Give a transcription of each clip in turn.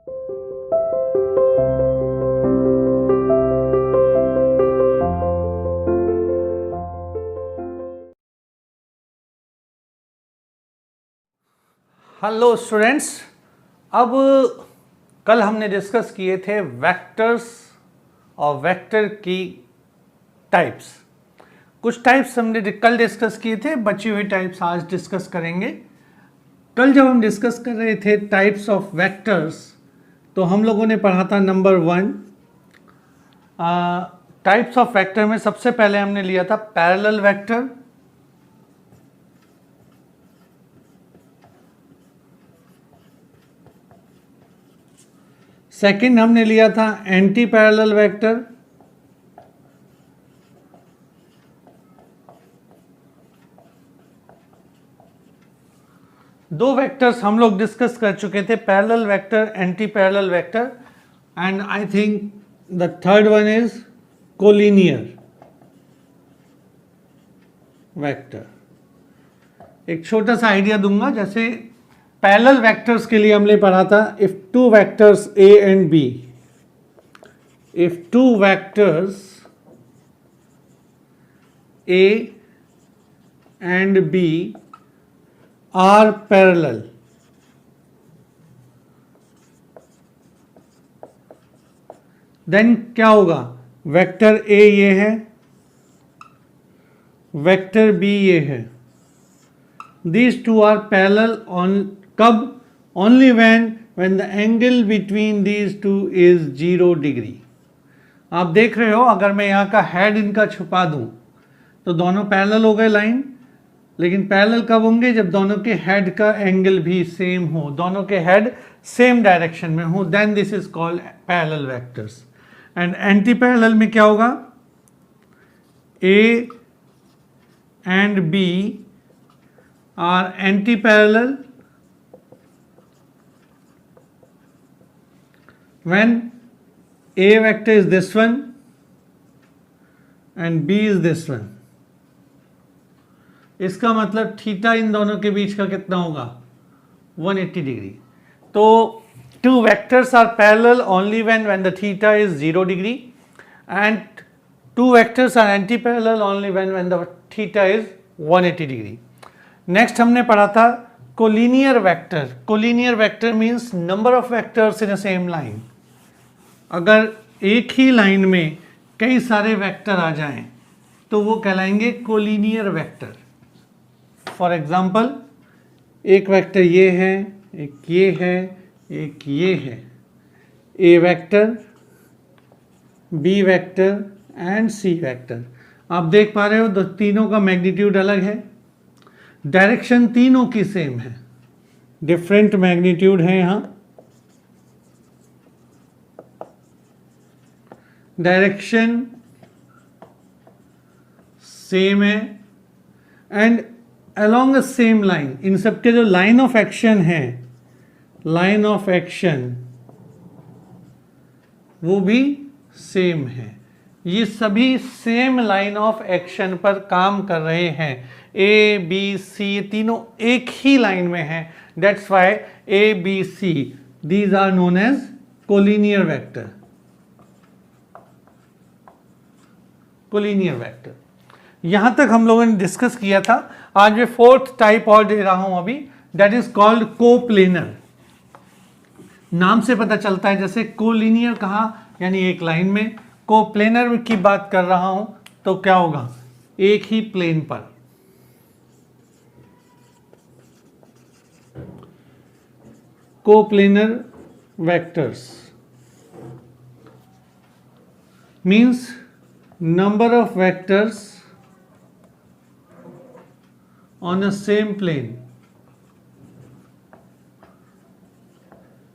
Hello students, अब कल हमने डिस्कस किए थे वेक्टर्स और वेक्टर की टाइप्स। कुछ टाइप्स हमने कल डिस्कस किए थे, बची हुई टाइप्स आज डिस्कस करेंगे। कल जब हम डिस्कस कर रहे थे टाइप्स ऑफ वेक्टर्स तो हम लोगों ने पढ़ा था नंबर 1 टाइप्स ऑफ वेक्टर में सबसे पहले हमने लिया था पैरेलल वेक्टर, सेकंड हमने लिया था एंटी पैरेलल वेक्टर, दो वेक्टर्स हम लोग डिस्कस कर चुके थे, parallel vector, anti parallel vector, and I think the third one is collinear vector. एक छोटा सा आइडिया दूंगा, जैसे पैरेलल वेक्टर्स के लिए हमने पढ़ा था if two vectors a and b, if two vectors a and b are parallel, then क्या होगा, वेक्टर a ये है, वेक्टर b ये है, these two are parallel on कब, only when the angle between these two is 0 degree। आप देख रहे हो, अगर मैं यहाँ का हेड इनका छुपा दूं तो दोनों पैरेलल हो गए लाइन, लेकिन पैरेलल कब होंगे, जब दोनों के हेड का एंगल भी सेम हो, दोनों के हेड सेम डायरेक्शन में हो, then this is called parallel vectors. And anti parallel में क्या होगा, A and B are anti parallel when a vector is this one and b is this one। इसका मतलब थीटा इन दोनों के बीच का कितना होगा, 180 डिग्री। तो two vectors are parallel only when the theta is 0 degree and two vectors are anti parallel only when the theta is 180 degree। Next हमने पढ़ा था collinear vector. Collinear vector means number of vectors in a same line. अगर एक ही line में कई सारे vector आ जाएं तो वो कहलाएंगे कोलिनियर वेक्टर। फॉर एग्जांपल, एक वेक्टर ये है, एक ये है, एक ये है, A vector, B vector and C vector. आप देख पा रहे हो दो तीनों का मैग्नीट्यूड अलग है, डायरेक्शन तीनों की सेम है, डिफरेंट मैग्नीट्यूड है, यहाँ डायरेक्शन सेम है and along a same line. इन सबके जो लाइन ऑफ एक्शन है, लाइन ऑफ एक्शन वो भी सेम है। ये सभी सेम लाइन ऑफ एक्शन पर काम कर रहे हैं। ए बी सी तीनों एक ही लाइन में हैं, that's why A B C these are known as collinear vector. Collinear vector यहां तक हम लोगों ने डिस्कस किया था। आज मैं फोर्थ टाइप और दे रहा हूं अभी, दैट इज कॉल्ड कोप्लेनर। नाम से पता चलता है, जैसे कोलिनियर कहा यानी एक लाइन में, कोप्लेनर की बात कर रहा हूं तो क्या होगा, एक ही प्लेन पर। Coplanar vectors means number of vectors on a same plane.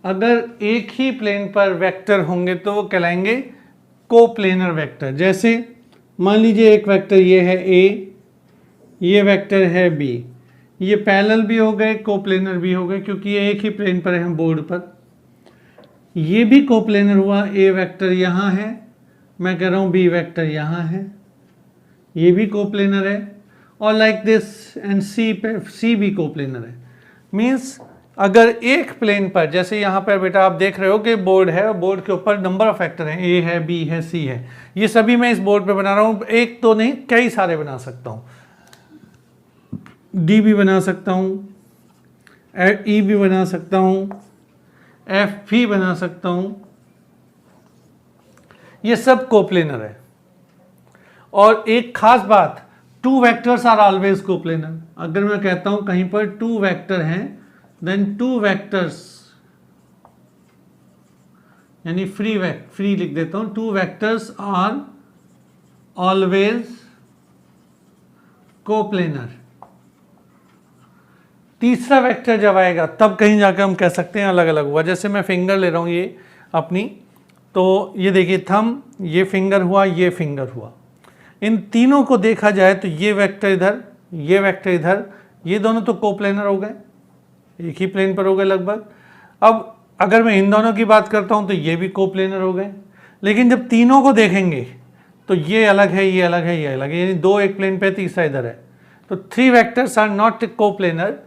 अगर एक ही प्लेन पर वेक्टर होंगे तो वो कहलाएंगे कोप्लेनर वेक्टर। जैसे मान लीजिए एक वेक्टर ये है ए, ये वेक्टर है बी, ये पैरेलल भी हो गए, कोप्लेनर भी हो गए, क्योंकि ये एक ही प्लेन पर है बोर्ड पर। ये भी कोप्लेनर हुआ, ए वेक्टर यहाँ है, मैं कह रहा हूँ बी वेक्टर यहाँ है, ये भी कोप्लेनर है, और लाइक दिस एंड सी भी कोप्लेनर है। मीन्स अगर एक प्लेन पर, जैसे यहाँ पर बेटा आप देख रहे हो कि बोर्ड है और बोर्ड के ऊपर नंबर ऑफ वेक्टर हैं, ए है, बी है, सी है, ये सभी मैं इस बोर्ड पे बना रहा हूँ, एक तो नहीं कई सारे बना सकता हूँ, डी भी बना सकता हूँ, ई भी बना सकता हूँ, एफ भी बना सकता हूँ, ये सब कोप्लेनर है। और एक खास बात, two vectors are always coplanar. अगर मैं कहता हूं कहीं पर टू वेक्टर हैं, देन टू वेक्टर्स, यानी फ्री लिख देता हूं, two vectors are always coplanar. तीसरा वेक्टर जब आएगा तब कहीं जाकर हम कह सकते हैं अलग अलग हुआ। जैसे मैं फिंगर ले रहा हूं ये अपनी, तो ये देखिए थंब, ये फिंगर हुआ, ये फिंगर हुआ, इन तीनों को देखा जाए तो ये वेक्टर इधर, ये वेक्टर इधर, ये दोनों तो कोप्लेनर हो गए, एक ही प्लेन पर हो गए लगभग। अब अगर मैं इन दोनों की बात करता हूं तो ये भी कोप्लेनर हो गए। लेकिन जब तीनों को देखेंगे तो ये अलग है, ये अलग है, ये अलग है, यानी दो एक प्लेन पे, तीसरा इधर है। तो three vectors are not coplanar.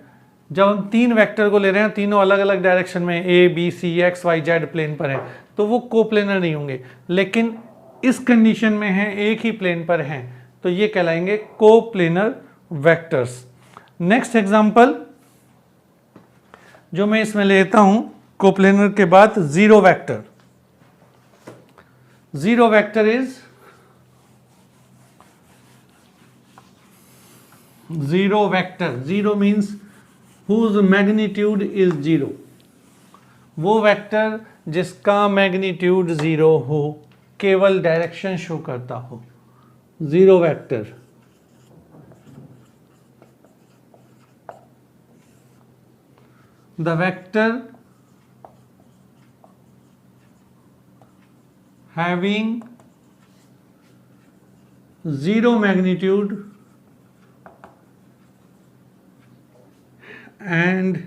जब हम तीन वेक्टर को ले रहे हैं, तीनों अलग अलग डायरेक्शन में, A B C X Y Z plane पर है, तो वो कोप्लेनर नहीं होंगे। लेकिन इस कंडीशन में है, एक ही प्लेन पर हैं, तो ये कहलाएंगे कोप्लेनर वेक्टर्स। नेक्स्ट एग्जांपल जो मैं इसमें लेता हूं कोप्लेनर के बाद, zero vector. Zero vector is, zero vector, zero means whose magnitude is zero, वो वेक्टर जिसका मैग्नीट्यूड जीरो हो, केवल डायरेक्शन शो करता हो, zero vector. The vector having zero magnitude and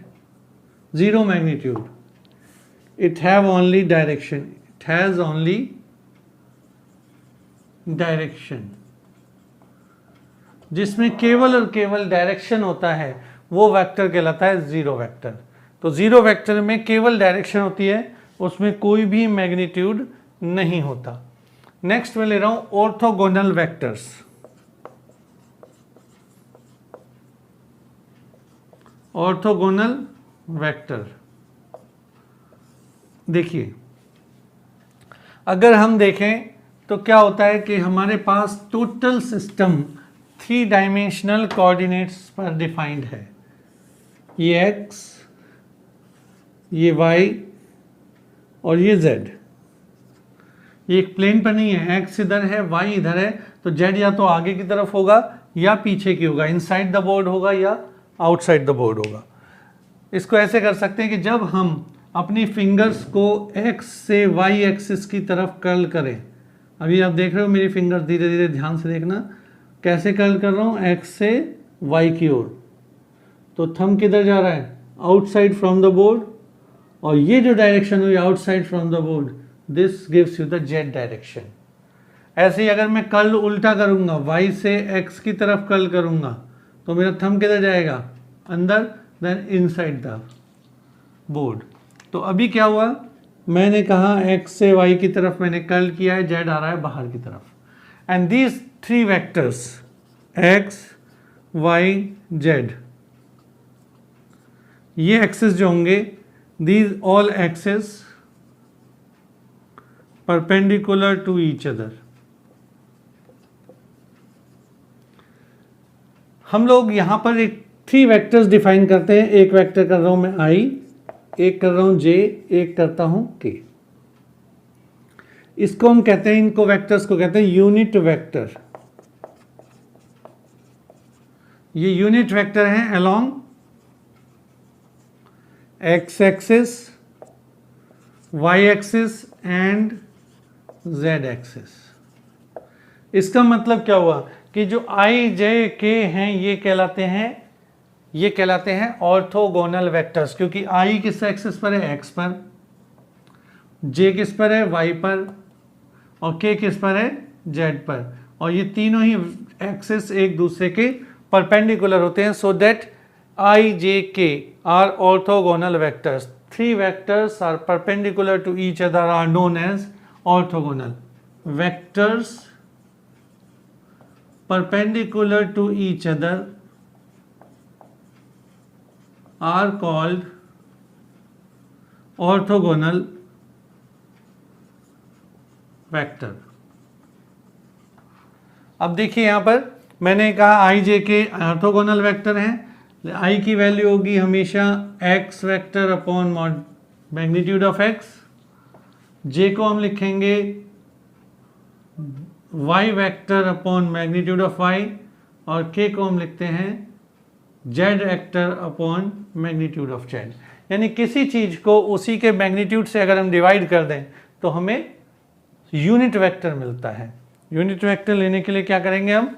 zero magnitude, it have only direction, it has only direction, जिसमें केवल और केवल डायरेक्शन होता है वो वेक्टर कहलाता है जीरो वेक्टर। तो जीरो वेक्टर में केवल डायरेक्शन होती है, उसमें कोई भी मैग्नीट्यूड नहीं होता। नेक्स्ट मैं ले रहा हूं ऑर्थोगोनल वेक्टर्स। ऑर्थोगोनल वेक्टर, देखिए अगर हम देखें तो क्या होता है कि हमारे पास total system three dimensional coordinates पर डिफाइंड है। ये x, ये y और ये z। ये एक प्लेन पर नहीं है, x इधर है, y इधर है, तो z या तो आगे की तरफ होगा या पीछे की होगा, इनसाइड द बोर्ड होगा या आउटसाइड द बोर्ड होगा। इसको ऐसे कर सकते हैं कि जब हम अपनी फिंगर्स को x से y एक्सिस की तरफ कर्ल करें, अभी आप देख रहे हो मेरी फिंगर्स, धीरे धीरे ध्यान से देखना कैसे कर्ल कर रहा हूँ, x से y की ओर, तो थंब किधर जा रहा है, आउटसाइड फ्रॉम द बोर्ड, और ये जो डायरेक्शन हुई outside from the board, this gives you the z direction. ऐसे ही अगर मैं कर्ल उल्टा करूंगा, y से x की तरफ कर्ल करूंगा, तो मेरा थंब किधर जाएगा, अंदर, देन इनसाइड द बोर्ड। तो अभी क्या हुआ, मैंने कहा x से y की तरफ मैंने कर्ल किया है, z आ रहा है बाहर की तरफ। And these three vectors x, y, z, ये एक्सेस जो होंगे, these all axes perpendicular to each other. हम लोग यहां पर एक थ्री वेक्टर्स डिफाइन करते हैं। एक वेक्टर कर रहा हूं मैं i, एक कर रहा हूं j, एक करता हूं k। इसको हम कहते हैं, इनको वेक्टर्स को कहते हैं यूनिट वेक्टर। ये यूनिट वेक्टर हैं along x axis, y axis and z axis. इसका मतलब क्या हुआ कि जो i, j, k हैं ये कहलाते हैं ऑर्थोगोनल वेक्टर्स, क्योंकि i किस एक्सिस पर है, x पर, j किस पर है, y पर, और k किस पर है, z पर, और ये तीनों ही एक्सिस एक दूसरे के परपेंडिकुलर होते हैं, so that i, j, k are orthogonal vectors. Three vectors are perpendicular to each other are known as orthogonal. Vectors perpendicular to each other are called orthogonal vector. अब देखिए यहाँ पर मैंने कहा आई जे के ऑर्थोगोनल वेक्टर हैं, आई की वैल्यू होगी हमेशा X vector upon magnitude of X, J को हम लिखेंगे Y vector upon magnitude of Y, और के को हम लिखते हैं Z vector upon magnitude of Z. यानी किसी चीज़ को उसी के मैग्नीट्यूड से अगर हम डिवाइड कर दें तो हमें यूनिट वेक्टर मिलता है। यूनिट वेक्टर लेने के लिए क्या करेंगे, हम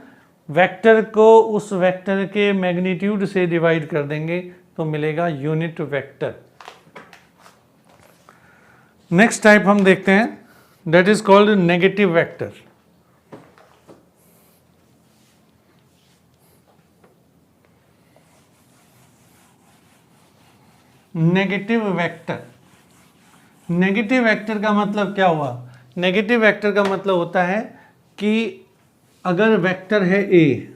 वेक्टर को उस वेक्टर के मैग्नीट्यूड से डिवाइड कर देंगे तो मिलेगा यूनिट वेक्टर। नेक्स्ट टाइप हम देखते हैं, that is called negative vector. Negative vector, negative vector का मतलब क्या हुआ? नेगेटिव वेक्टर का मतलब होता है कि अगर वेक्टर है ए,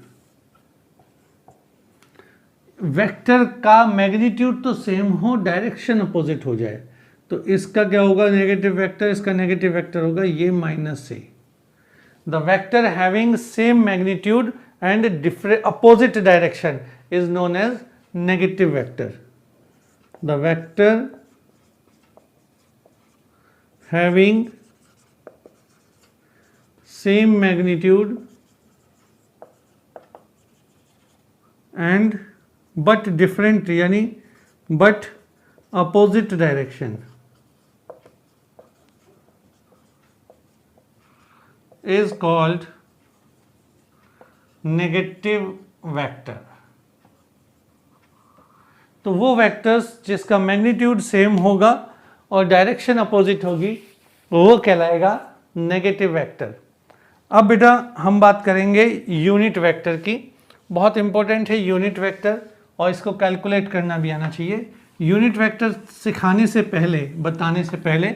वेक्टर का मैग्नीट्यूड तो सेम हो, डायरेक्शन अपोजिट हो जाए, तो इसका क्या होगा नेगेटिव वेक्टर? इसका नेगेटिव वेक्टर होगा ये minus A. The vector having same magnitude and different opposite direction is known as negative vector. The vector having same magnitude and but different, यानी but opposite direction, is called negative vector. तो वो vectors जिसका magnitude same होगा और direction opposite होगी वो कहलाएगा negative vector. अब बेटा हम बात करेंगे यूनिट वेक्टर की। बहुत इंपॉर्टेंट है यूनिट वेक्टर, और इसको कैलकुलेट करना भी आना चाहिए। यूनिट वेक्टर सिखाने से पहले, बताने से पहले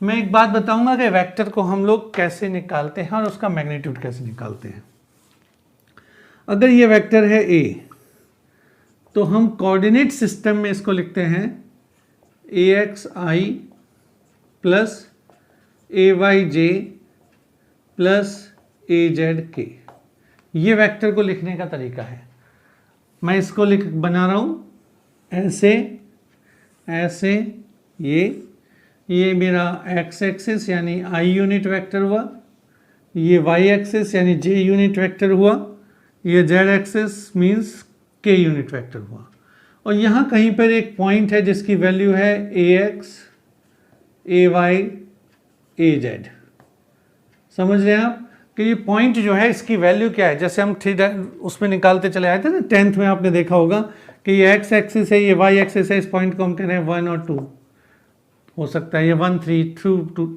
मैं एक बात बताऊंगा कि वेक्टर को हम लोग कैसे निकालते हैं और उसका मैग्नीट्यूड कैसे निकालते हैं। अगर ये वेक्टर है ए, तो हम कोऑर्डिनेट सिस्टम में इसको लिखते हैं ए X I plus A Y J plus A Z के। ये वेक्टर को लिखने का तरीका है। मैं इसको बना रहा हूँ ऐसे ऐसे, ये मेरा एक्स एक्सिस यानी आई यूनिट वेक्टर हुआ, ये वाई एक्सिस यानी जे यूनिट वेक्टर हुआ, ये जेड एक्सिस मीन्स के यूनिट वेक्टर हुआ, और यहाँ कहीं पर एक पॉइंट है जिसकी वैल्यू है ए एक्स ए वाई ए जेड। समझ रहे हैं आप कि ये पॉइंट जो है इसकी वैल्यू क्या है? जैसे हम उसमें निकालते चले आए थे ना 10th में, आपने देखा होगा कि ये एक्स एक्सिस है, ये वाई एक्सिस है, इस पॉइंट को हम कह रहे हैं 1 और 2 हो सकता है, ये 1 3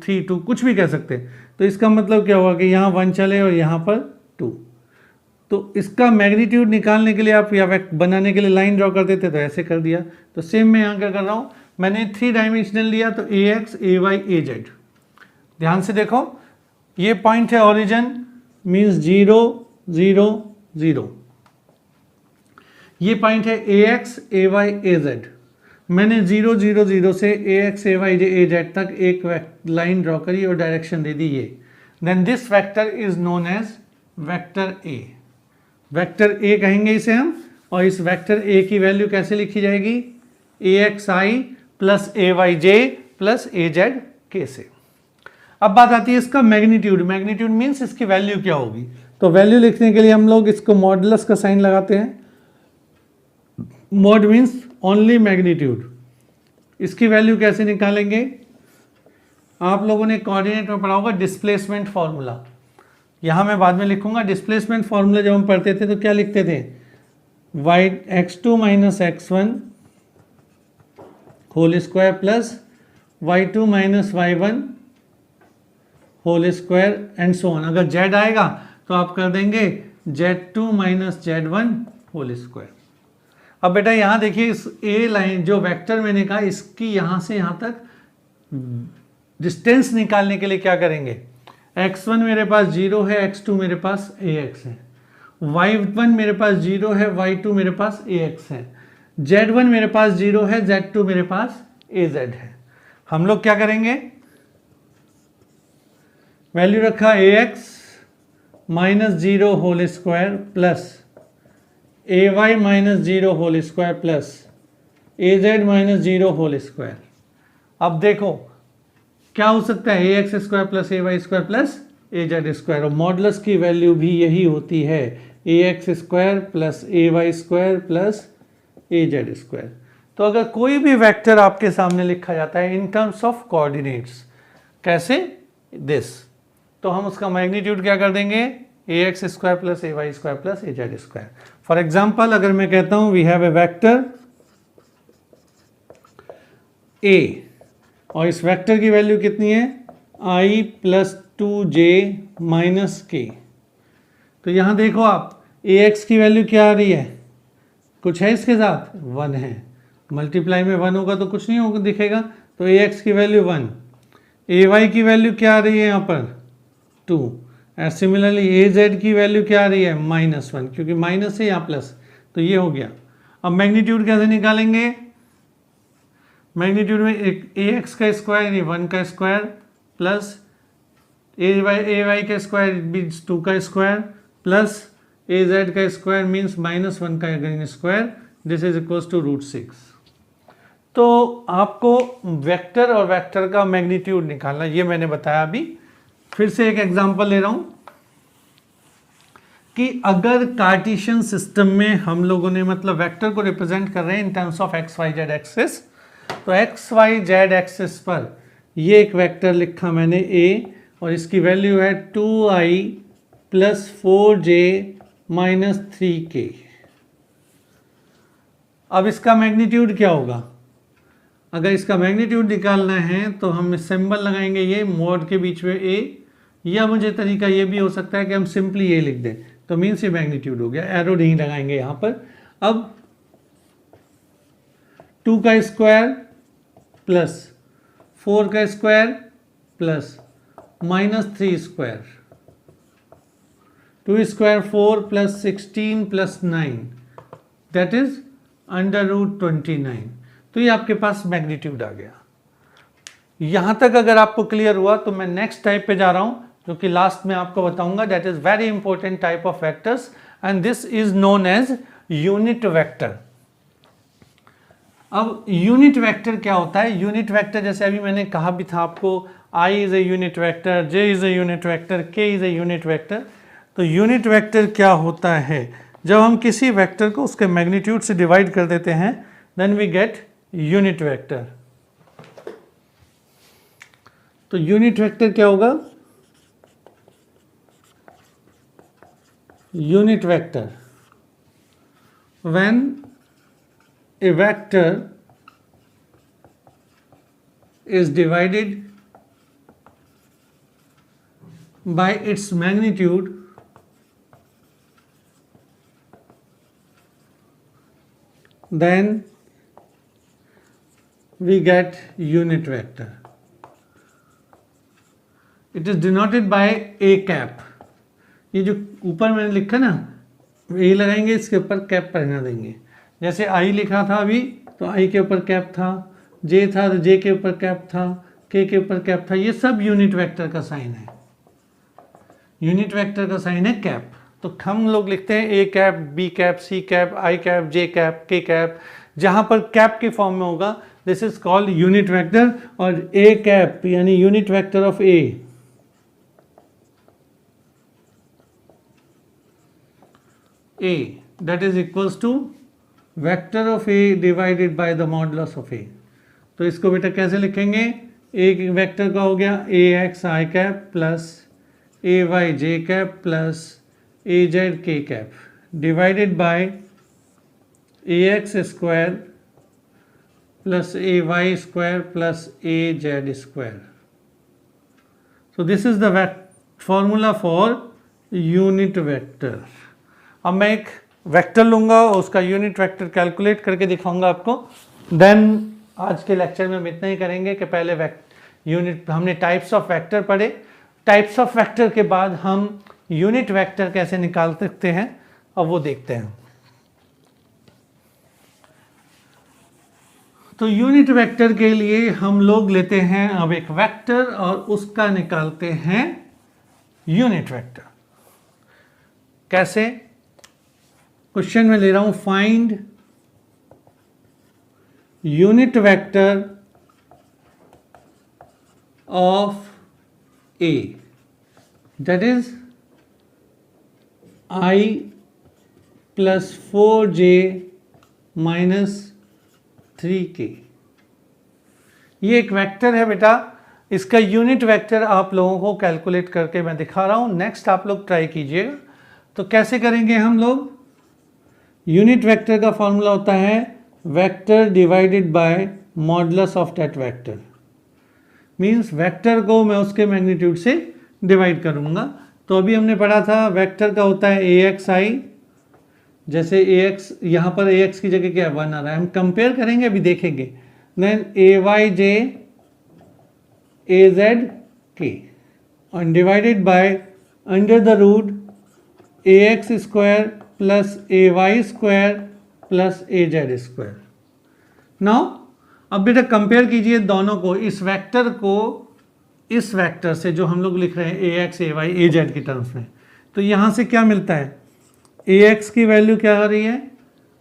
3 2 कुछ भी कह सकते हैं। तो इसका मतलब क्या हुआ कि यहाँ 1 चले और यहाँ पर 2। तो इसका मैग्नीट्यूड निकालने के लिए आप या बनाने के लिए लाइन ड्रॉ कर देते तो ऐसे कर दिया। तो सेम मैं यहाँ क्या कर रहा हूँ, मैंने 3 डायमेंशनल लिया, तो ए एक्स ए वाई ए जेड। ध्यान से देखो, ये पॉइंट है ओरिजिन मीन्स 0 0 0, ये पॉइंट है ए एक्स ए वाई ए जेड। मैंने 0 0 0 से ए एक्स ए वाई ए जेड तक एक लाइन ड्रॉ करी और डायरेक्शन दे दी ये। Then this vector is known as vector A. Vector A कहेंगे इसे हम, और इस वेक्टर ए की वैल्यू कैसे लिखी जाएगी? ए X I plus A Y J plus A Z के से। अब बात आती है इसका मैग्नीट्यूड। मैग्नीट्यूड मीन्स इसकी वैल्यू क्या होगी? तो वैल्यू लिखने के लिए हम लोग इसको मॉडुलस का साइन लगाते हैं। Mod means only magnitude. इसकी वैल्यू कैसे निकालेंगे? आप लोगों ने कोऑर्डिनेट में पढ़ा होगा डिस्प्लेसमेंट फॉर्मूला, यहाँ मैं बाद में लिखूंगा। डिस्प्लेसमेंट फॉर्मूला जब हम पढ़ते थे तो क्या लिखते थे? Y x2 minus x1 whole square plus y2 minus y1 whole square and so on. अगर z आएगा तो आप कर देंगे z2 minus z1 whole square. अब बेटा यहाँ देखिए, इस ए लाइन जो वेक्टर मैंने कहा, इसकी यहाँ से यहाँ तक डिस्टेंस निकालने के लिए क्या करेंगे, x1 मेरे पास 0 है, x2 मेरे पास ax है, y1 मेरे पास 0 है, y2 मेरे पास ax है, z1 मेरे पास 0 है, z2 मेरे पास az है। हम लोग क्या करेंगे, वैल्यू रखा ax minus 0 whole square plus ay minus 0 whole square plus az minus 0 whole square. अब देखो क्या हो सकता है, ax square plus ay square plus az square, और मॉडुलस की वैल्यू भी यही होती है, ax square plus ay square plus az square. तो अगर कोई भी वेक्टर आपके सामने लिखा जाता है इन टर्म्स ऑफ कोऑर्डिनेट्स, कैसे, दिस, तो हम उसका मैग्नीट्यूड क्या कर देंगे, ax square plus ay square plus az square. For example अगर मैं कहता हूं we have a vector a, और इस वेक्टर की वैल्यू कितनी है, i प्लस 2j माइनस के, तो यहाँ देखो आप ax की वैल्यू क्या आ रही है, कुछ है इसके साथ, 1 है, मल्टीप्लाई में 1 होगा तो कुछ नहीं होगा दिखेगा, तो ax की वैल्यू 1, ay की वैल्यू क्या आ रही है यहाँ पर 2, एंड सिमिलरली az की वैल्यू क्या आ रही है -1, क्योंकि माइनस है यहाँ प्लस, तो ये हो गया। अब मैग्नीट्यूड कैसे निकालेंगे, मैग्नीट्यूड में एक ax का स्क्वायर यानी 1 का स्क्वायर प्लस ay का स्क्वायर मीन्स 2 का स्क्वायर प्लस az का स्क्वायर मीन्स -1 का again square, this is equals to √6। तो आपको वेक्टर और वेक्टर का मैग्नीट्यूड निकालना, ये मैंने बताया अभी। फिर से एक एग्जांपल ले रहा हूं कि अगर कार्टेशियन सिस्टम में हम लोगों ने मतलब वेक्टर को रिप्रेजेंट कर रहे हैं in terms of X Y Z axis, तो एक्स वाई जेड एक्सिस पर ये एक वेक्टर लिखा मैंने a, और इसकी वैल्यू है 2i plus 4j minus 3k। अब इसका मैग्नीट्यूड क्या होगा, अगर इसका मैग्नीट्यूड निकालना है तो हम सिंबल लगाएंगे ये मोड के बीच में a, या मुझे तरीका ये भी हो सकता है कि हम सिंपली ये लिख दें, तो मीन्स ये मैग्नीट्यूड हो गया, एरो नहीं लगाएंगे यहाँ पर। अब 2 का स्क्वायर प्लस 4 का square plus -3 square, 2 square 4 plus 16 plus 9 that is √29। तो ये आपके पास मैग्नीट्यूड आ गया। यहाँ तक अगर आपको क्लियर हुआ तो मैं नेक्स्ट टाइप पे जा रहा हूँ, जो कि लास्ट में आपको बताऊंगा, that is very important type of vectors and this is known as unit vector. अब यूनिट वेक्टर क्या होता है, यूनिट वेक्टर जैसे अभी मैंने कहा भी था आपको, i is a unit vector, j is a unit vector, k is a unit vector. तो यूनिट वेक्टर क्या होता है, जब हम किसी वेक्टर को उसके मैग्नीट्यूड से डिवाइड कर देते हैं then we get unit vector. तो यूनिट वेक्टर क्या होगा, unit vector when a vector is divided by its magnitude then we get unit vector. It is denoted by a cap. ये जो ऊपर मैंने लिखा ना, a लगाएंगे, इसके ऊपर कैप पहना देंगे। जैसे i लिखा था अभी, तो i के ऊपर कैप था, j था तो j के ऊपर कैप था, k के ऊपर कैप था, ये सब यूनिट वेक्टर का साइन है। यूनिट वेक्टर का साइन है कैप। तो हम लोग लिखते हैं a cap, b cap, c cap, i cap, j cap, k cap, जहां पर कैप के फॉर्म में होगा this is called unit vector. और a कैप यानी unit vector of a, that is equals to vector of A divided by the modulus of A. तो इसको बेटा कैसे लिखेंगे, एक वेक्टर का हो गया A X I cap plus A Y J cap plus A Z K cap divided by A X square plus A Y square plus A Z square. So this is the formula for unit vector. अब मैं एक vector लूँगा और उसका unit vector calculate करके दिखाऊंगा आपको। Then आज के लेक्चर में हम इतना ही करेंगे कि पहले यूनिट हमने टाइप्स ऑफ वेक्टर पढ़े, टाइप्स ऑफ वेक्टर के बाद हम यूनिट वेक्टर कैसे निकाल सकते हैं अब वो देखते हैं। तो यूनिट वेक्टर के लिए हम लोग लेते हैं अब एक वेक्टर और उसका निकालते हैं यूनिट वेक्टर। कैसे? क्वेश्चन में ले रहा हूं, find unit vector of A, that is I plus 4j minus 3k। ये एक वेक्टर है बेटा, इसका यूनिट वेक्टर आप लोगों को कैलकुलेट करके मैं दिखा रहा हूं। नेक्स्ट आप लोग ट्राई कीजिएगा। तो कैसे करेंगे हम लोग? यूनिट वेक्टर का फॉर्मूला होता है vector divided by modulus of that vector. Means vector को मैं उसके मैग्नीट्यूड से डिवाइड करूंगा। तो अभी हमने पढ़ा था वेक्टर का होता है AXI, जैसे AX यहाँ पर AX की जगह क्या 1 आ रहा है, हम कंपेयर करेंगे अभी देखेंगे। देन AYJ AZK और divided by under the root AX square plus AY square plus AZ square. Now अब बेटा कंपेयर कीजिए दोनों को, इस वेक्टर को इस वेक्टर से जो हम लोग लिख रहे हैं AX AY AZ की टर्म्स में। तो यहाँ से क्या मिलता है? AX की वैल्यू क्या आ रही है?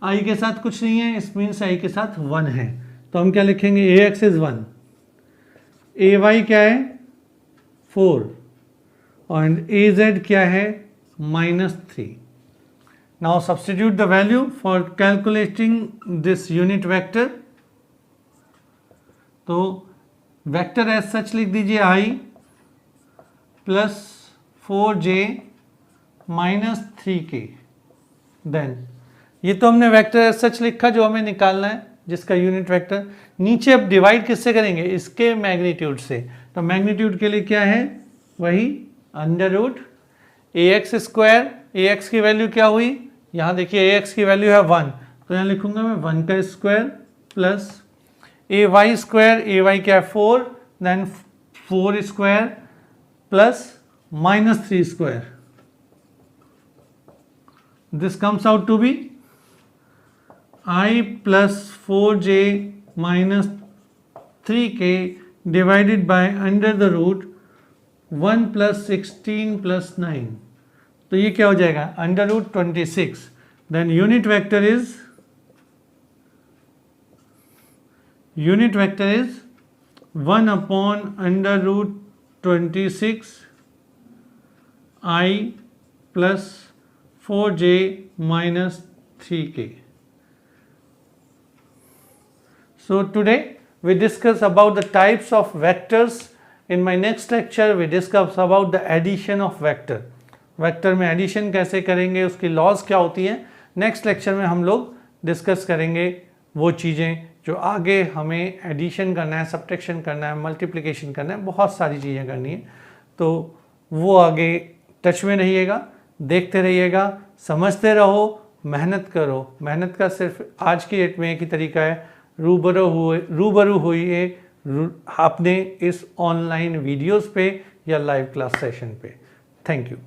I के साथ कुछ नहीं है, इस मीन्स I के साथ 1 है। तो हम क्या लिखेंगे? AX इज 1, AY क्या है 4 और AZ क्या है -3। Now substitute the value for calculating this unit vector. तो वेक्टर एज सच लिख दीजिए I plus 4j minus 3k। Then ये तो हमने वेक्टर एज सच लिखा जो हमें निकालना है, जिसका यूनिट वेक्टर। नीचे अब डिवाइड किससे करेंगे? इसके मैग्नीट्यूड से। तो मैग्नीट्यूड के लिए क्या है? वही under root AX square. AX की वैल्यू क्या हुई? यहाँ देखिए AX की वैल्यू है 1, तो यहाँ लिखूंगा मैं 1 का square plus AY square, AY क्या है 4, then 4 square plus -3 square. This comes out to be I plus 4j minus 3k divided by under the root 1 plus 16 plus 9। तो ये क्या हो जाएगा? Under root 26। Then unit vector is 1 upon under root 26 I plus 4j minus 3k. So today we discuss about the types of vectors. In my next lecture we discuss about the addition of vector. Vector में addition कैसे करेंगे, उसकी laws क्या होती हैं। Next lecture में हम लोग डिस्कस करेंगे वो चीज़ें जो आगे हमें एडिशन करना है, सब्ट्रैक्शन करना है, मल्टीप्लिकेशन करना है, बहुत सारी चीज़ें करनी है। तो वो आगे टच में रहिएगा, देखते रहिएगा, समझते रहो, मेहनत करो। मेहनत का सिर्फ आज की डेट में एक ही तरीका है, रूबरू होइए आपने इस ऑनलाइन वीडियोस पे या लाइव क्लास सेशन पे। Thank you.